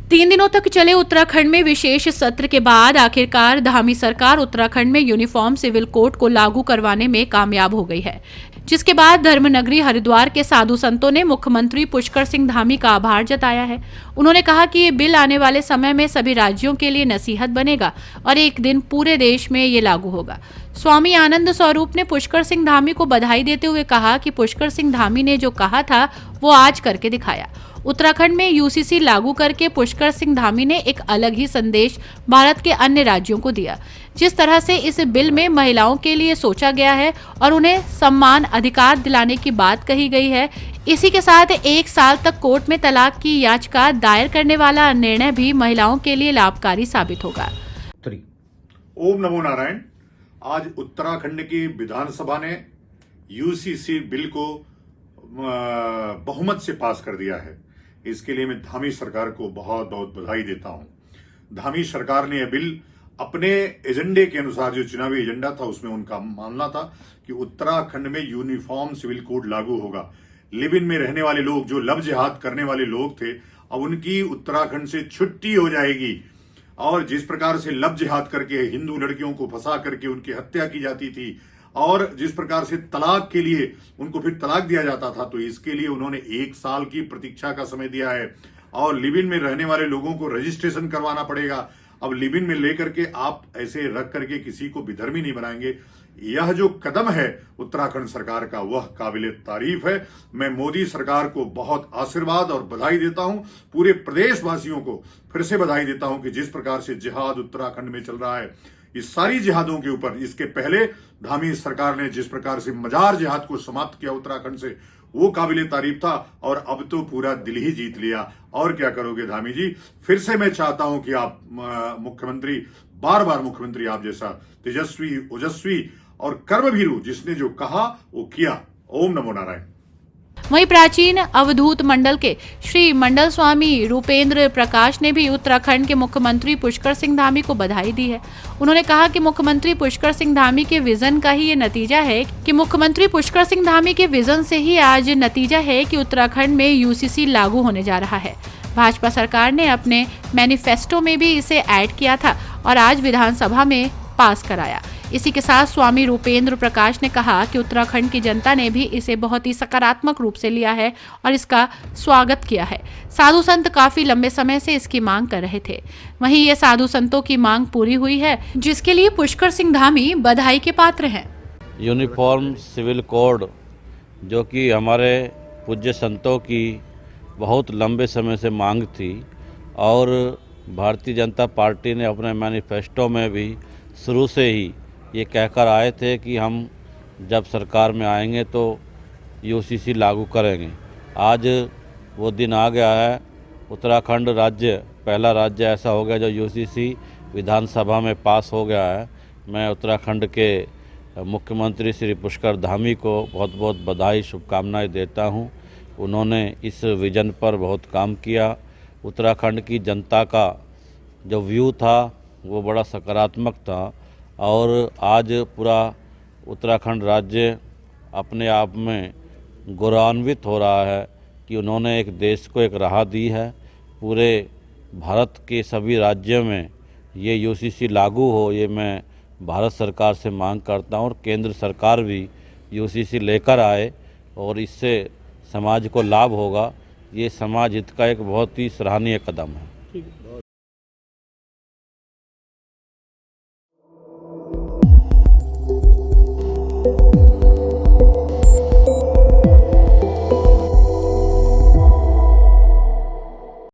3 दिनों तक चले उत्तराखंड में विशेष सत्र के बाद आखिरकार धामी सरकार उत्तराखंड में यूनिफॉर्म सिविल कोड को लागू करवाने में कामयाब हो गई है, जिसके बाद धर्मनगरी हरिद्वार के साधु संतों ने मुख्यमंत्री पुष्कर सिंह धामी का आभार जताया है। उन्होंने कहा कि ये बिल आने वाले समय में सभी राज्यों के लिए नसीहत बनेगा और एक दिन पूरे देश में ये लागू होगा। स्वामी आनंद स्वरूप ने पुष्कर सिंह धामी को बधाई देते हुए कहा कि पुष्कर सिंह धामी ने जो कहा था वो आज करके दिखाया। उत्तराखंड में यूसीसी लागू करके पुष्कर सिंह धामी ने एक अलग ही संदेश भारत के अन्य राज्यों को दिया। जिस तरह से इस बिल में महिलाओं के लिए सोचा गया है और उन्हें सम्मान अधिकार दिलाने की बात कही गई है, इसी के साथ 1 साल तक कोर्ट में तलाक की याचिका दायर करने वाला निर्णय भी महिलाओं के लिए लाभकारी साबित होगा। ओम नमो नारायण। आज उत्तराखंड की विधानसभा ने यूसीसी बिल को बहुमत से पास कर दिया है। इसके लिए मैं धामी सरकार को बहुत बहुत बधाई देता हूं। धामी सरकार ने यह बिल अपने एजेंडे के अनुसार, जो चुनावी एजेंडा था उसमें उनका मानना था कि उत्तराखंड में यूनिफॉर्म सिविल कोड लागू होगा। लिव इन में रहने वाले लोग, जो लव जिहाद करने वाले लोग थे, अब उनकी उत्तराखंड से छुट्टी हो जाएगी। और जिस प्रकार से लव जिहाद करके हिंदू लड़कियों को फंसा करके उनकी हत्या की जाती थी और जिस प्रकार से तलाक के लिए उनको फिर तलाक दिया जाता था, तो इसके लिए उन्होंने 1 साल की प्रतीक्षा का समय दिया है। और लिव इन में रहने वाले लोगों को रजिस्ट्रेशन करवाना पड़ेगा। अब लिव इन में लेकर के आप ऐसे रख करके किसी को विधर्मी नहीं बनाएंगे। यह जो कदम है उत्तराखंड सरकार का, वह काबिले तारीफ है। मैं मोदी सरकार को बहुत आशीर्वाद और बधाई देता हूं। पूरे प्रदेशवासियों को फिर से बधाई देता हूं कि जिस प्रकार से जिहाद उत्तराखंड में चल रहा है, इस सारी जिहादों के ऊपर इसके पहले धामी सरकार ने जिस प्रकार से मजार जिहाद को समाप्त किया उत्तराखंड से, वो काबिले तारीफ था। और अब तो पूरा दिल ही जीत लिया। और क्या करोगे धामी जी। फिर से मैं चाहता हूं कि आप मुख्यमंत्री, बार बार मुख्यमंत्री आप जैसा तेजस्वी, ओजस्वी और कर्मभीरू, जिसने जो कहा वो किया। ओम नमो नारायण। वहीं प्राचीन अवधूत मंडल के श्री मंडल स्वामी रूपेंद्र प्रकाश ने भी उत्तराखंड के मुख्यमंत्री पुष्कर सिंह धामी को बधाई दी है। उन्होंने कहा कि मुख्यमंत्री पुष्कर सिंह धामी के विजन का ही ये नतीजा है कि मुख्यमंत्री पुष्कर सिंह धामी के विजन से ही आज नतीजा है कि उत्तराखंड में यूसीसी लागू होने जा रहा है। भाजपा सरकार ने अपने मैनिफेस्टो में भी इसे ऐड किया था और आज विधानसभा में पास कराया। इसी के साथ स्वामी रूपेंद्र प्रकाश ने कहा कि उत्तराखंड की जनता ने भी इसे बहुत ही सकारात्मक रूप से लिया है और इसका स्वागत किया है। साधु संत काफी लंबे समय से इसकी मांग कर रहे थे। वहीं ये साधु संतों की मांग पूरी हुई है, जिसके लिए पुष्कर सिंह धामी बधाई के पात्र हैं। यूनिफॉर्म सिविल कोड, जो कि हमारे पूज्य संतों की बहुत लंबे समय से मांग थी और भारतीय जनता पार्टी ने अपने मैनिफेस्टो में भी शुरू से ही ये कहकर आए थे कि हम जब सरकार में आएंगे तो यूसीसी लागू करेंगे। आज वो दिन आ गया है। उत्तराखंड राज्य पहला राज्य ऐसा हो गया जो यूसीसी विधानसभा में पास हो गया है। मैं उत्तराखंड के मुख्यमंत्री श्री पुष्कर धामी को बहुत बहुत बधाई, शुभकामनाएं देता हूं। उन्होंने इस विजन पर बहुत काम किया। उत्तराखंड की जनता का जो व्यू था वो बड़ा सकारात्मक था और आज पूरा उत्तराखंड राज्य अपने आप में गौरवान्वित हो रहा है कि उन्होंने एक देश को एक राह दी है। पूरे भारत के सभी राज्यों में ये यूसीसी लागू हो, ये मैं भारत सरकार से मांग करता हूँ और केंद्र सरकार भी यूसीसी लेकर आए और इससे समाज को लाभ होगा। ये समाज हित का एक बहुत ही सराहनीय कदम है।